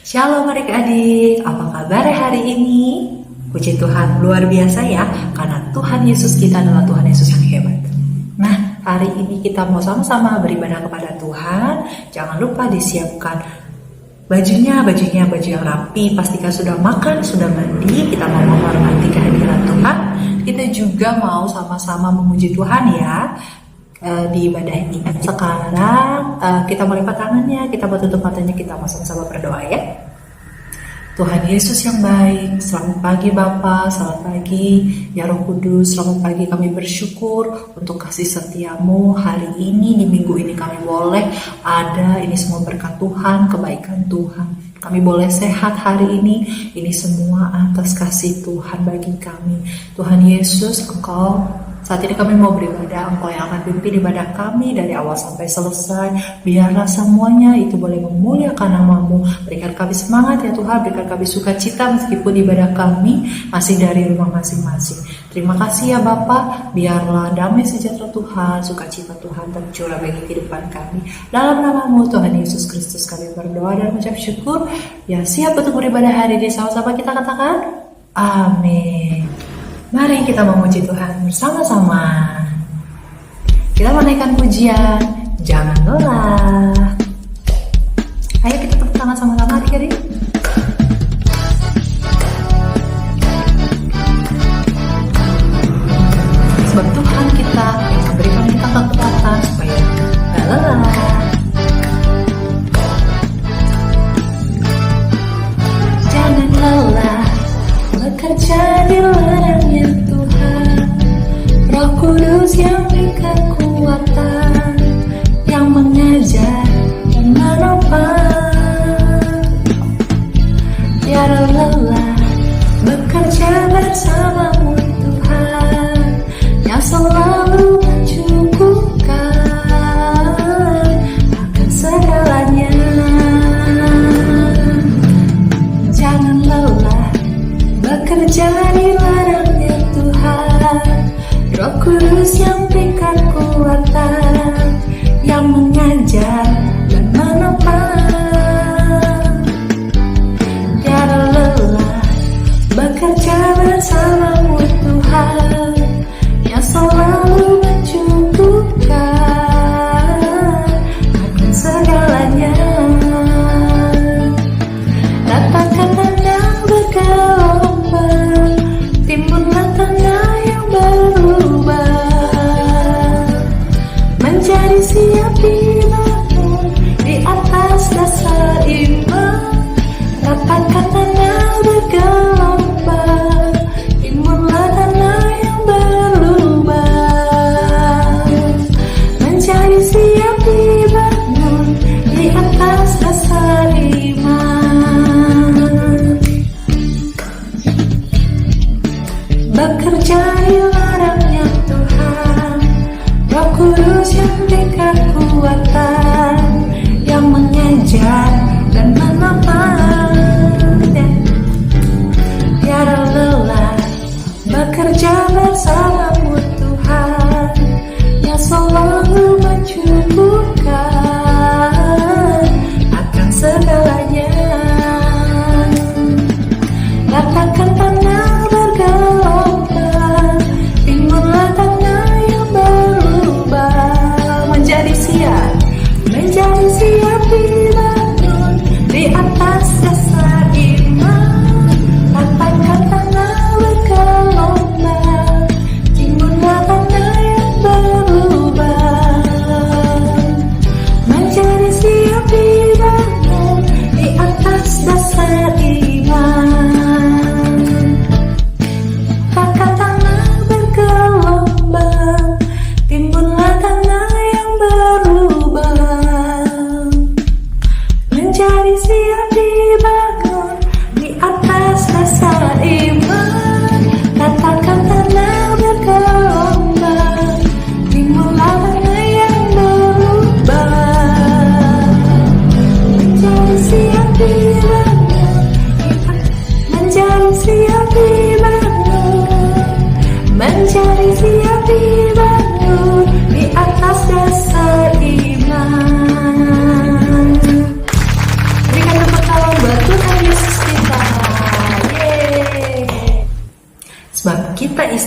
Shalom adik-adik, apa kabar hari ini? Puji Tuhan, luar biasa ya, karena Tuhan Yesus kita adalah Tuhan Yesus yang hebat. Nah, hari ini kita mau sama-sama beribadah kepada Tuhan. Jangan lupa disiapkan bajunya baju yang rapi. Pastikan sudah makan, sudah mandi. Kita mau menghormati kehadiran Tuhan. Kita juga mau sama-sama memuji Tuhan ya di ibadah ini. Sekarang kita mau lipat tangannya, kita mau tutup matanya, kita mau sama-sama berdoa ya. Tuhan Yesus yang baik, selamat pagi Bapa, selamat pagi ya Roh Kudus, selamat pagi. Kami bersyukur untuk kasih setiamu hari ini, di minggu ini kami boleh ada, ini semua berkat Tuhan, kebaikan Tuhan. Kami boleh sehat hari ini semua atas kasih Tuhan bagi kami. Tuhan Yesus, Engkau saat ini kami mau beribadah, Engkau yang akan pimpin ibadah kami dari awal sampai selesai. Biarlah semuanya itu boleh memuliakan nama-Mu. Berikan kami semangat ya Tuhan, berikan kami sukacita meskipun ibadah kami masih dari rumah masing-masing. Terima kasih ya Bapa, biarlah damai sejahtera Tuhan, sukacita Tuhan tercurah bagi kehidupan kami. Dalam nama-Mu Tuhan Yesus Kristus kami berdoa dan mengucap syukur. Ya, siap untuk beribadah hari ini, sama-sama kita katakan amin. Mari kita memuji Tuhan bersama-sama. Kita menaikkan pujian, jangan lelah. Ayo kita tepuk tangan sama-sama adik-adik. Sebab Tuhan kita yang memberikan kita kekuatan supaya tidak lelah. Jangan lelah bekerja di ladangnya Tuhan. Roh Kudus yang berikan kekuatan, yang mengajar dan menopang. Tiada lelah bekerja bersamamu Tuhan, yang selalu mencukupkan akan segalanya. Jangan lelah bekerja di ladangnya Tuhan. Roh Kudus yang berikan kekuatan, yang mengajar dan menopang. Tiada lelah bekerja bersamamu Tuhan, yang selalu mencukupkan akan segalanya. Ratakan tanah bergelombang, timbullah tanah yang berubah, menjadi siap dibangun di atas dasar iman. Ratakan tanah bergelombang, timbullah tanah yang berubah, menjadi siap dibangun di atas dasar iman. Bekerja di ladangnya Tuhan, Roh Kudus yang berikan kekuatan, yang mengajar dan menopang. Tiada lelah bekerja bersamamu Tuhan, yang selalu mencukupkan akan segalanya. Ratakan tanah bergelombang, timbullah tanah yang berubah, menjadi siap dibangun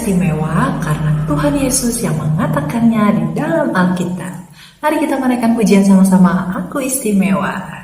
istimewa karena Tuhan Yesus yang mengatakannya di dalam Alkitab. Mari kita menaikkan pujian sama-sama, Aku Istimewa.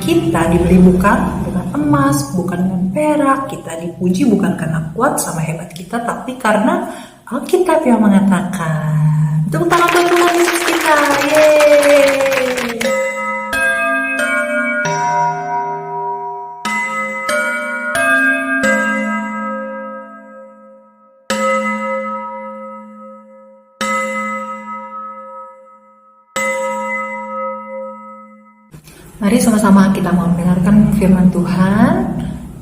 Kita dibeli bukan dengan emas, bukan dengan perak. Kita dipuji bukan karena kuat sama hebat kita, tapi karena Alkitab yang mengatakan. Tepuk tangan buat Tuhan Yesus kita. Yeay. Mari sama-sama kita mau mendengarkan firman Tuhan.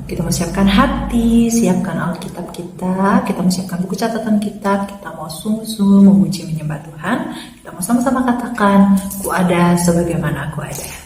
Kita mau siapkan hati, siapkan Alkitab kita mau siapkan buku catatan kita mau sungguh-sungguh memuji menyembah Tuhan. Kita mau sama-sama katakan, ku ada sebagaimana aku ada.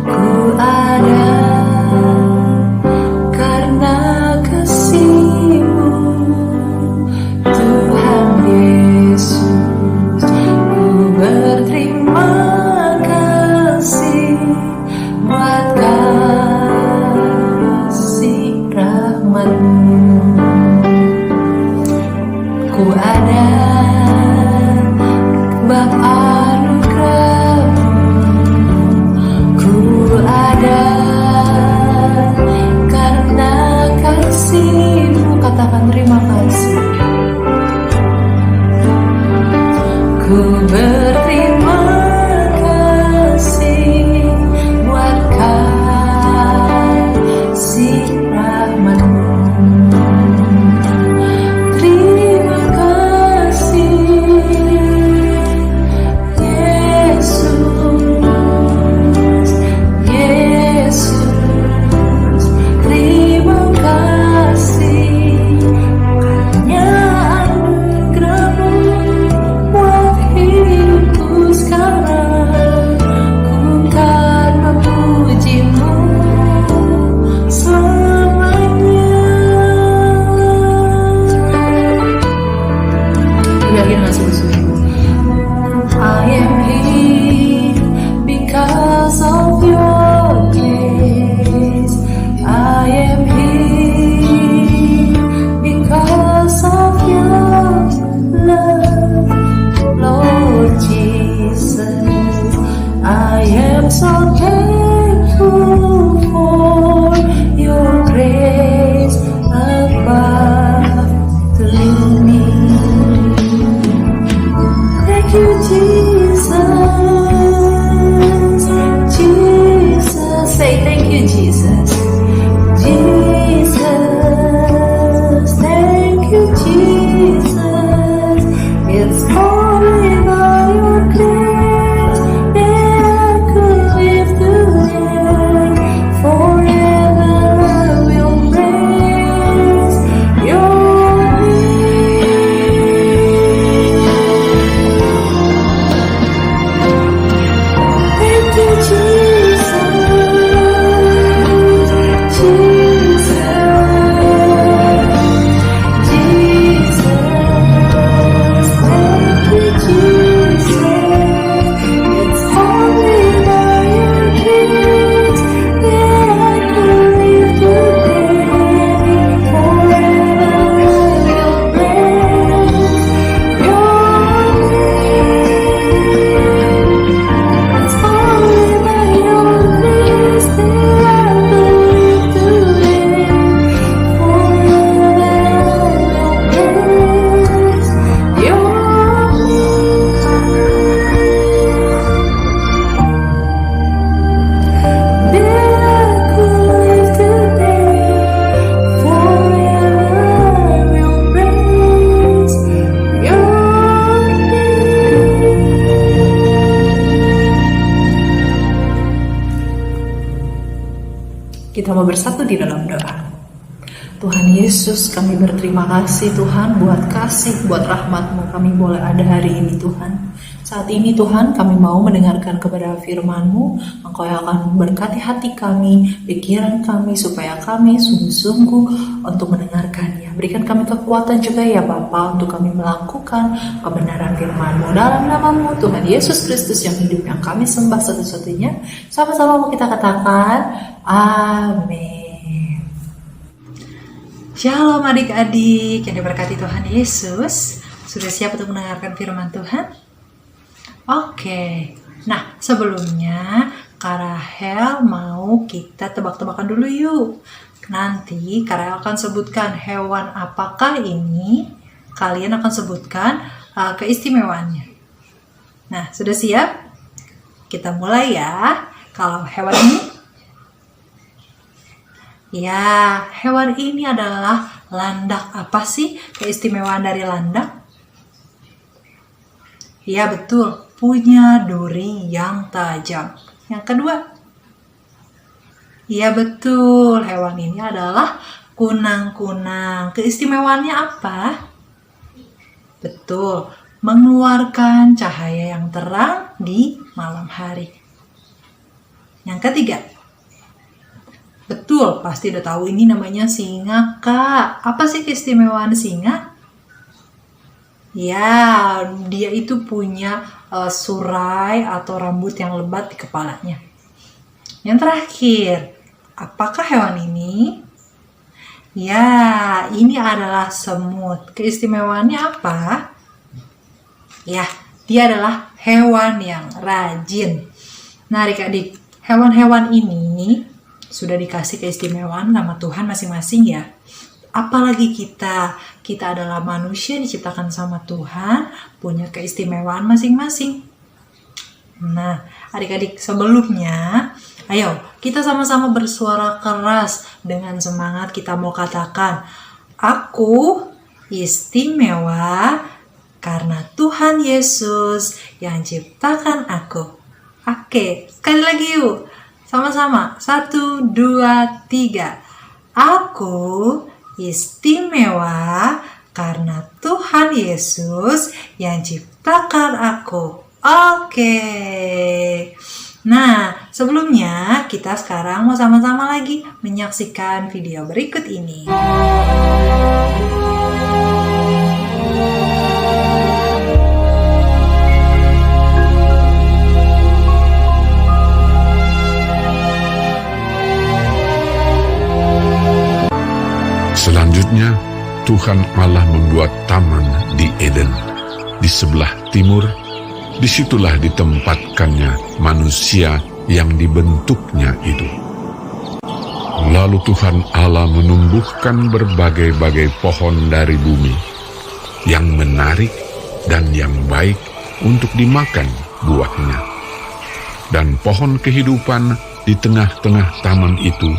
Ku am so thankful for your grace above to me. Thank you, Jesus. Jesus, say thank you, Jesus. Jesus, thank you, Jesus. It's only by your grace that I could live today. Forever I will praise your name. Thank you, Jesus. Kita mau bersatu di dalam doa. Tuhan Yesus, kami berterima kasih Tuhan buat kasih, buat rahmat-Mu kami boleh ada hari ini Tuhan. Saat ini Tuhan kami mau mendengarkan kepada firman-Mu, Engkau yang akan memberkati hati kami, pikiran kami, supaya kami sungguh-sungguh untuk mendengarkannya. Berikan kami kekuatan juga ya Bapa untuk kami melakukan kebenaran firman-Mu. Dalam nama-Mu Tuhan Yesus Kristus yang hidup, yang kami sembah satu-satunya, sama-sama mau kita katakan, amin. Shalom adik-adik yang diberkati Tuhan Yesus. Sudah siap untuk mendengarkan firman Tuhan? Oke. Nah, sebelumnya Kak Rahel mau kita tebak-tebakan dulu yuk. Nanti Kak Rahel akan sebutkan hewan apakah ini. Kalian akan sebutkan keistimewaannya. Nah, sudah siap? Kita mulai ya. Kalau hewan ini, ya, hewan ini adalah landak. Apa sih keistimewaan dari landak? Ya, betul. Punya duri yang tajam. Yang kedua, ya betul. Hewan ini adalah kunang-kunang. Keistimewaannya apa? Betul. Mengeluarkan cahaya yang terang di malam hari. Yang ketiga, betul, pasti udah tahu ini namanya singa, Kak. Apa sih keistimewaan singa? Ya, dia itu punya surai atau rambut yang lebat di kepalanya. Yang terakhir, apakah hewan ini? Ya, ini adalah semut. Keistimewaannya apa? Ya, dia adalah hewan yang rajin. Nah, adik-adik, hewan-hewan ini sudah dikasih keistimewaan sama Tuhan masing-masing ya. Apalagi kita adalah manusia diciptakan sama Tuhan, punya keistimewaan masing-masing. Nah, adik-adik, sebelumnya, ayo kita sama-sama bersuara keras dengan semangat. Kita mau katakan, aku istimewa karena Tuhan Yesus yang ciptakan aku. Oke, sekali lagi yuk. Sama-sama, 1, 2, 3. Aku istimewa karena Tuhan Yesus yang ciptakan aku. Oke. Nah, sebelumnya kita sekarang mau sama-sama lagi menyaksikan video berikut ini. Selanjutnya, Tuhan Allah membuat taman di Eden, di sebelah timur disitulah ditempatkannya manusia yang dibentuknya itu. Lalu Tuhan Allah menumbuhkan berbagai-bagai pohon dari bumi, yang menarik dan yang baik untuk dimakan buahnya. Dan pohon kehidupan di tengah-tengah taman itu,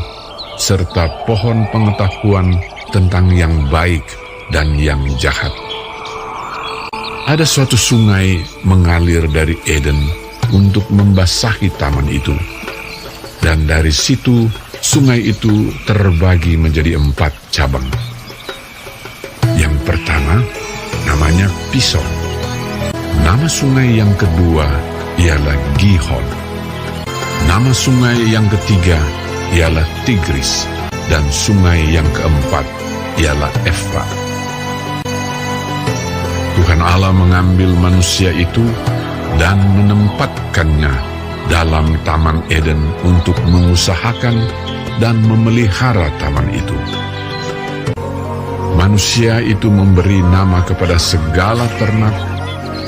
serta pohon pengetahuan tentang yang baik dan yang jahat. Ada suatu sungai mengalir dari Eden untuk membasahi taman itu. Dan dari situ, sungai itu terbagi menjadi 4 cabang. Yang pertama, namanya Pison. Nama sungai yang kedua ialah Gihon. Nama sungai yang ketiga ialah Tigris. Dan sungai yang keempat ialah Efrat. Tuhan Allah mengambil manusia itu dan menempatkannya dalam Taman Eden untuk mengusahakan dan memelihara taman itu. Manusia itu memberi nama kepada segala ternak,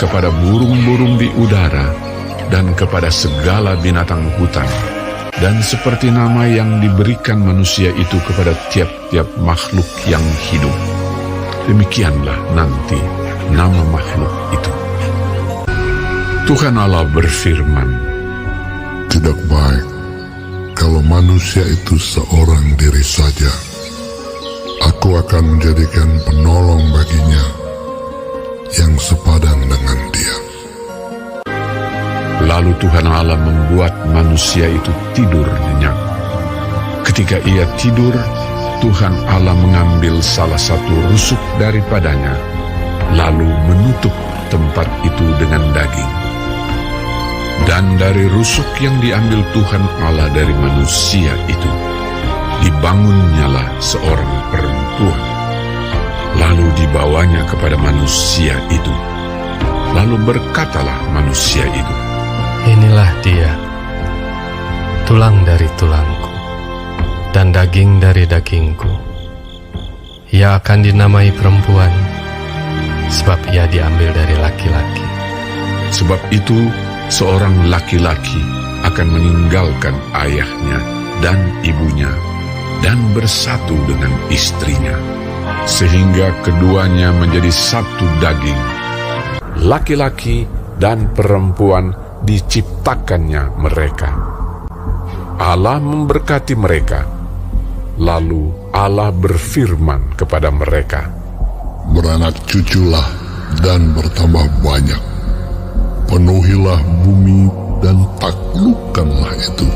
kepada burung-burung di udara, dan kepada segala binatang hutan. Dan seperti nama yang diberikan manusia itu kepada tiap-tiap makhluk yang hidup, demikianlah nanti nama makhluk itu. Tuhan Allah berfirman, "Tidak baik kalau manusia itu seorang diri saja. Aku akan menjadikan penolong baginya yang sepadan dengan dia." Lalu Tuhan Allah membuat manusia itu tidur nyenyak. Ketika ia tidur, Tuhan Allah mengambil salah satu rusuk daripadanya, lalu menutup tempat itu dengan daging. Dan dari rusuk yang diambil Tuhan Allah dari manusia itu, dibangunnyalah seorang perempuan. Lalu dibawanya kepada manusia itu. Lalu berkatalah manusia itu, "Inilah dia, tulang dari tulangku, dan daging dari dagingku. Ia akan dinamai perempuan, sebab ia diambil dari laki-laki." Sebab itu, seorang laki-laki akan meninggalkan ayahnya dan ibunya dan bersatu dengan istrinya, sehingga keduanya menjadi satu daging. Laki-laki dan perempuan diciptakannya mereka. Allah memberkati mereka. Lalu Allah berfirman kepada mereka, "Beranak cuculah dan bertambah banyak. Penuhilah bumi dan taklukkanlah itu.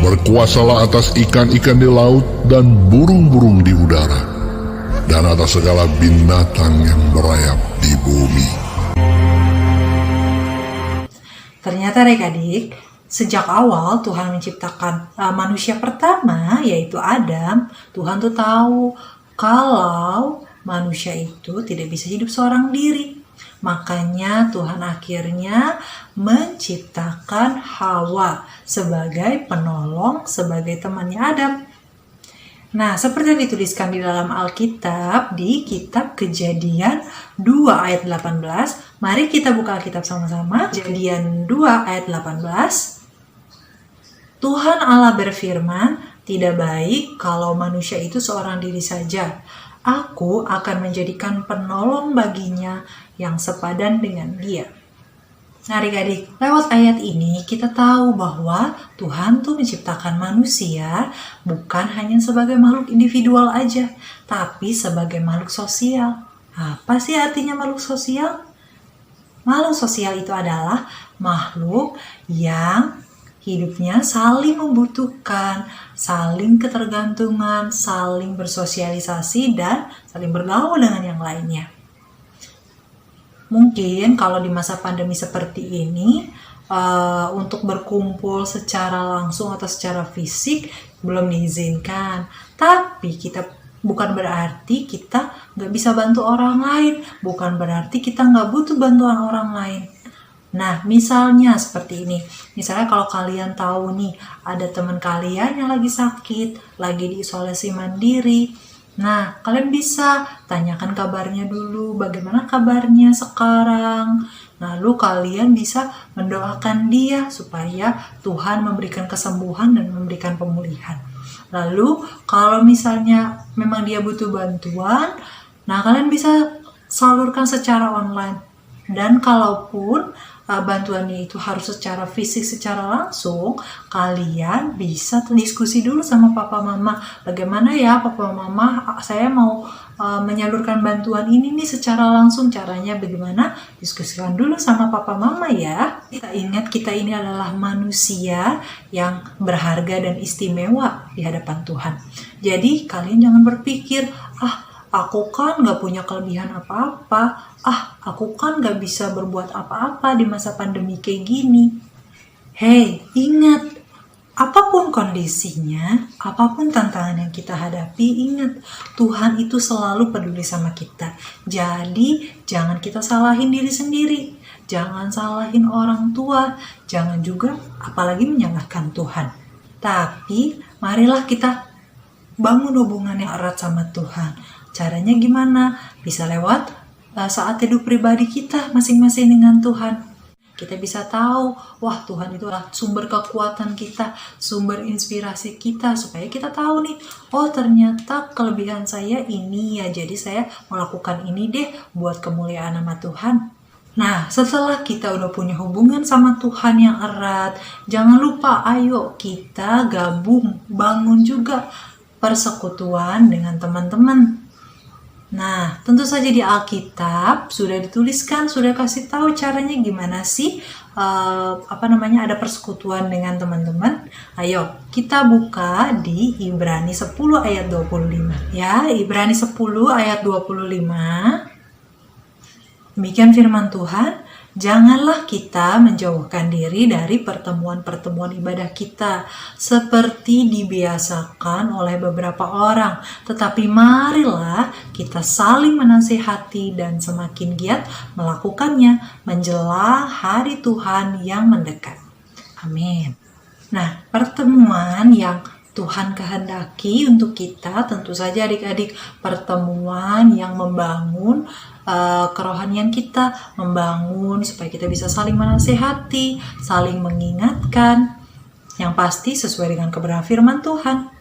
Berkuasalah atas ikan-ikan di laut dan burung-burung di udara, dan atas segala binatang yang merayap di bumi." Ternyata adik-adik, sejak awal Tuhan menciptakan manusia pertama, yaitu Adam, Tuhan tuh tahu kalau manusia itu tidak bisa hidup seorang diri. Makanya Tuhan akhirnya menciptakan Hawa sebagai penolong, sebagai temannya Adam. Nah, seperti yang dituliskan di dalam Alkitab, di kitab Kejadian 2 ayat 18, mari kita buka Alkitab sama-sama. Kejadian 2 ayat 18, Tuhan Allah berfirman, "Tidak baik kalau manusia itu seorang diri saja. Aku akan menjadikan penolong baginya yang sepadan dengan dia." Nah, adik-adik, lewat ayat ini kita tahu bahwa Tuhan tuh menciptakan manusia bukan hanya sebagai makhluk individual aja, tapi sebagai makhluk sosial. Apa sih artinya makhluk sosial? Makhluk sosial itu adalah makhluk yang hidupnya saling membutuhkan, saling ketergantungan, saling bersosialisasi, dan saling bergaul dengan yang lainnya. Mungkin kalau di masa pandemi seperti ini, untuk berkumpul secara langsung atau secara fisik belum diizinkan. Tapi bukan berarti kita nggak bisa bantu orang lain, bukan berarti kita nggak butuh bantuan orang lain. Nah, misalnya seperti ini. Misalnya kalau kalian tahu nih, ada teman kalian yang lagi sakit, lagi diisolasi mandiri. Nah, kalian bisa tanyakan kabarnya dulu, bagaimana kabarnya sekarang. Lalu kalian bisa mendoakan dia supaya Tuhan memberikan kesembuhan dan memberikan pemulihan. Lalu kalau misalnya memang dia butuh bantuan, nah kalian bisa salurkan secara online. Dan kalaupun bantuannya itu harus secara fisik, secara langsung, kalian bisa diskusi dulu sama papa mama. Bagaimana ya papa mama, saya mau menyalurkan bantuan ini nih secara langsung, caranya bagaimana? Diskusikan dulu sama papa mama ya. Kita ingat kita ini adalah manusia yang berharga dan istimewa di hadapan Tuhan. Jadi kalian jangan berpikir, aku kan gak punya kelebihan apa-apa. Aku kan gak bisa berbuat apa-apa di masa pandemi kayak gini. Hei, ingat, apapun kondisinya, apapun tantangan yang kita hadapi, ingat, Tuhan itu selalu peduli sama kita. Jadi, jangan kita salahin diri sendiri. Jangan salahin orang tua. Jangan juga, apalagi menyalahkan Tuhan. Tapi, marilah kita bangun hubungan yang erat sama Tuhan. Caranya gimana? Bisa lewat saat hidup pribadi kita masing-masing dengan Tuhan. Kita bisa tahu, wah Tuhan itu adalah sumber kekuatan kita, sumber inspirasi kita, supaya kita tahu nih, oh ternyata kelebihan saya ini ya, jadi saya melakukan ini deh buat kemuliaan nama Tuhan. Nah, setelah kita udah punya hubungan sama Tuhan yang erat, jangan lupa ayo kita gabung, bangun juga persekutuan dengan teman-teman. Nah, tentu saja di Alkitab sudah dituliskan, sudah kasih tahu caranya gimana sih ada persekutuan dengan teman-teman. Ayo, kita buka di Ibrani 10 ayat 25. Ya, Ibrani 10 ayat 25. Demikian firman Tuhan. Janganlah kita menjauhkan diri dari pertemuan-pertemuan ibadah kita seperti dibiasakan oleh beberapa orang, tetapi marilah kita saling menasihati dan semakin giat melakukannya menjelang hari Tuhan yang mendekat. Amin. Nah, pertemuan yang Tuhan kehendaki untuk kita, tentu saja adik-adik, pertemuan yang membangun kerohanian kita, membangun supaya kita bisa saling menasehati, saling mengingatkan, yang pasti sesuai dengan kebenaran firman Tuhan.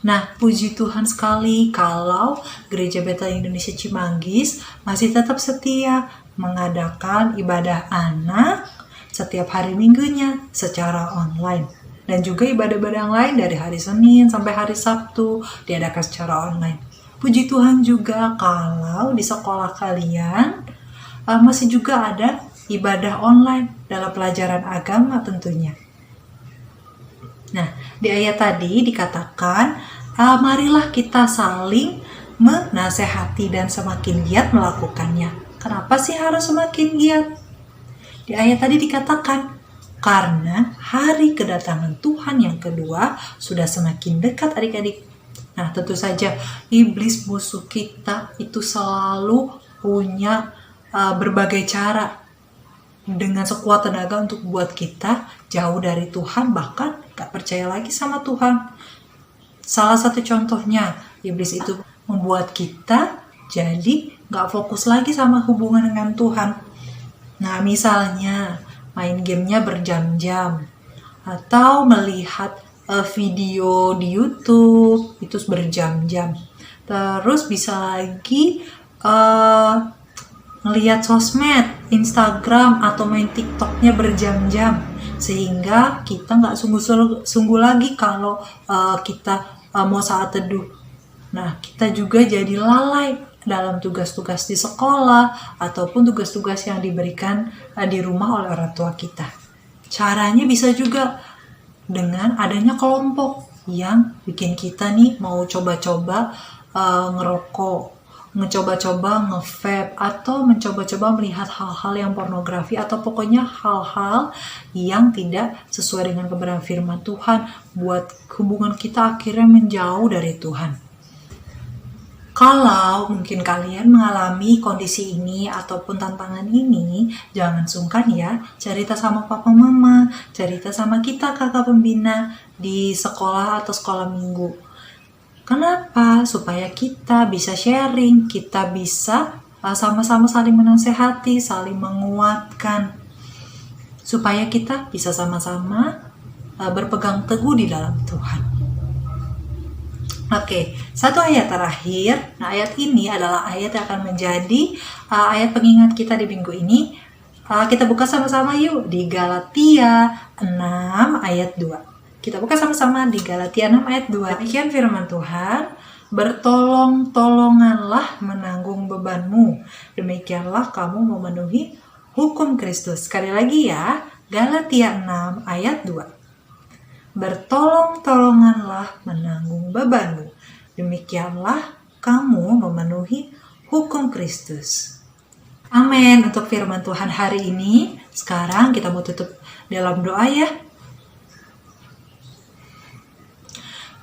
Nah, puji Tuhan sekali kalau Gereja Betel Indonesia Cimanggis masih tetap setia mengadakan ibadah anak setiap hari minggunya secara online. Dan juga ibadah-ibadah yang lain dari hari Senin sampai hari Sabtu diadakan secara online. Puji Tuhan juga kalau di sekolah kalian masih juga ada ibadah online dalam pelajaran agama tentunya. Nah, di ayat tadi dikatakan, marilah kita saling menasehati dan semakin giat melakukannya. Kenapa sih harus semakin giat? Di ayat tadi dikatakan, karena hari kedatangan Tuhan yang kedua sudah semakin dekat adik-adik. Nah, tentu saja iblis musuh kita itu selalu punya berbagai cara dengan sekuat tenaga untuk buat kita jauh dari Tuhan, bahkan gak percaya lagi sama Tuhan. Salah satu contohnya, iblis itu membuat kita jadi gak fokus lagi sama hubungan dengan Tuhan. Nah, misalnya main gamenya berjam-jam, atau melihat video di YouTube itu berjam-jam. Terus bisa lagi ngelihat sosmed, Instagram atau main TikToknya berjam-jam, sehingga kita nggak sungguh lagi kalau kita mau saat teduh. Nah, kita juga jadi lalai dalam tugas-tugas di sekolah ataupun tugas-tugas yang diberikan di rumah oleh orang tua kita. Caranya bisa juga dengan adanya kelompok yang bikin kita nih mau coba-coba ngerokok, mencoba-coba nge-vape, atau mencoba-coba melihat hal-hal yang pornografi, atau pokoknya hal-hal yang tidak sesuai dengan kebenaran firman Tuhan, buat hubungan kita akhirnya menjauh dari Tuhan. Kalau mungkin kalian mengalami kondisi ini ataupun tantangan ini, jangan sungkan ya, cerita sama papa mama, cerita sama kita kakak pembina di sekolah atau sekolah minggu. Kenapa? Supaya kita bisa sharing, kita bisa sama-sama saling menasehati, saling menguatkan, supaya kita bisa sama-sama berpegang teguh di dalam Tuhan. Oke, satu ayat terakhir. Nah, ayat ini adalah ayat yang akan menjadi ayat pengingat kita di minggu ini. Kita buka sama-sama yuk di Galatia 6 ayat 2. Kita buka sama-sama di Galatia 6 ayat 2. Demikian firman Tuhan, bertolong-tolonganlah menanggung bebanmu, demikianlah kamu memenuhi hukum Kristus. Sekali lagi ya, Galatia 6 ayat 2. Bertolong-tolonganlah menanggung bebanmu, demikianlah kamu memenuhi hukum Kristus. Amin untuk firman Tuhan hari ini. Sekarang kita mau tutup dalam doa ya.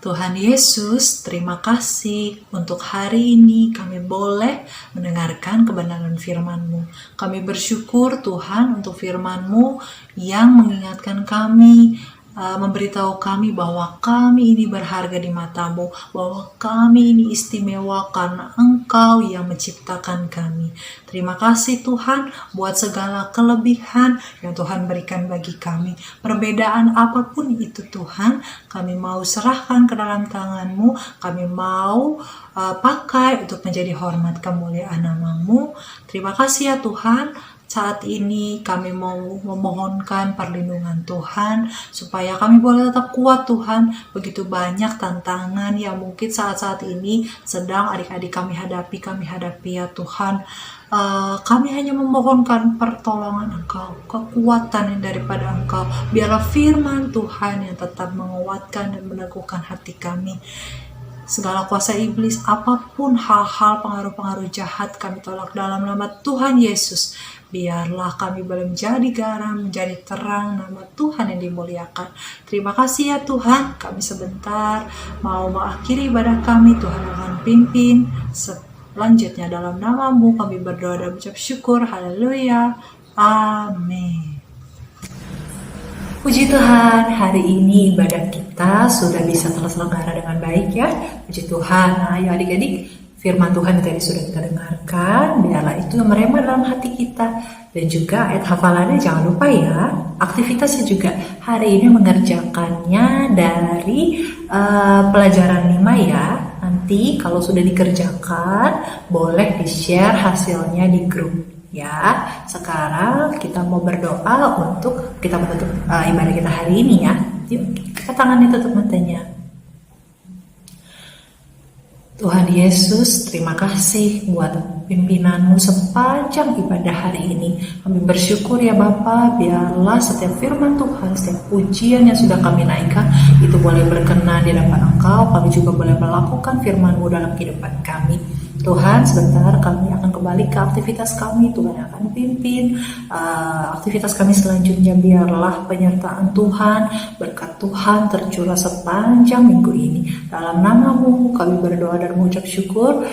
Tuhan Yesus, terima kasih untuk hari ini kami boleh mendengarkan kebenaran firman-Mu. Kami bersyukur Tuhan untuk firman-Mu yang mengingatkan kami, memberitahu kami bahwa kami ini berharga di mata-Mu, bahwa kami ini istimewa karena Engkau yang menciptakan kami. Terima kasih Tuhan buat segala kelebihan yang Tuhan berikan bagi kami. Perbedaan apapun itu Tuhan, kami mau serahkan ke dalam tangan-Mu, kami mau pakai untuk menjadi hormat kemuliaan nama-Mu. Terima kasih ya Tuhan. Saat ini kami mau memohonkan perlindungan Tuhan, supaya kami boleh tetap kuat Tuhan. Begitu banyak tantangan yang mungkin saat-saat ini sedang adik-adik kami hadapi ya Tuhan. Kami hanya memohonkan pertolongan Engkau, kekuatan yang daripada Engkau. Biarlah firman Tuhan yang tetap menguatkan dan meneguhkan hati kami. Segala kuasa iblis, apapun hal-hal pengaruh-pengaruh jahat, kami tolak dalam nama Tuhan Yesus. Biarlah kami boleh menjadi garam, menjadi terang, nama Tuhan yang dimuliakan. Terima kasih ya Tuhan, kami sebentar mau mengakhiri ibadah kami. Tuhan akan pimpin selanjutnya dalam nama-Mu kami berdoa dan mengucap syukur. Haleluya, amin. Puji Tuhan, hari ini ibadah kita sudah bisa terselenggara dengan baik ya. Puji Tuhan. Nah, ayo adik-adik, firman Tuhan tadi sudah kita dengarkan, biarlah itu merema dalam hati kita. Dan juga ayat hafalannya jangan lupa ya, aktivitasnya juga hari ini mengerjakannya dari pelajaran 5 ya. Nanti kalau sudah dikerjakan, boleh di-share hasilnya di grup ya. Sekarang kita mau berdoa untuk kita menutup ibadah kita hari ini ya. Yuk, kita tangannya tutup matanya. Tuhan Yesus, terima kasih buat pimpinan-Mu sepanjang ibadah hari ini. Kami bersyukur ya Bapa, biarlah setiap firman Tuhan, setiap pujian yang sudah kami naikkan, itu boleh berkenan di hadapan Engkau. Kami juga boleh melakukan firman-Mu dalam kehidupan kami. Tuhan, sebentar kami akan kembali ke aktivitas kami. Tuhan akan pimpin aktivitas kami selanjutnya. Biarlah penyertaan Tuhan, berkat Tuhan tercurah sepanjang minggu ini. Dalam nama-Mu kami berdoa dan mengucap syukur.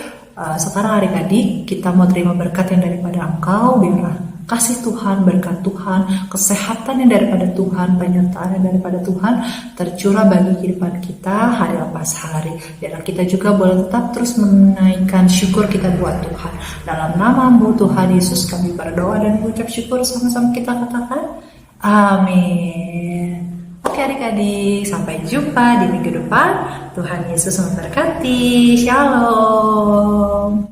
Sekarang adik-adik, kita mau terima berkat yang daripada Engkau. Biarlah kasih Tuhan, berkat Tuhan, kesehatan yang daripada Tuhan, penyertaan yang daripada Tuhan tercurah bagi kehidupan kita hari lepas hari. Biarlah kita juga boleh tetap terus menaikkan syukur kita buat Tuhan. Dalam nama-Mu Tuhan Yesus kami berdoa dan mengucap syukur, sama-sama kita katakan amin. Oke adik-adik, sampai jumpa di minggu depan. Tuhan Yesus memberkati. Shalom.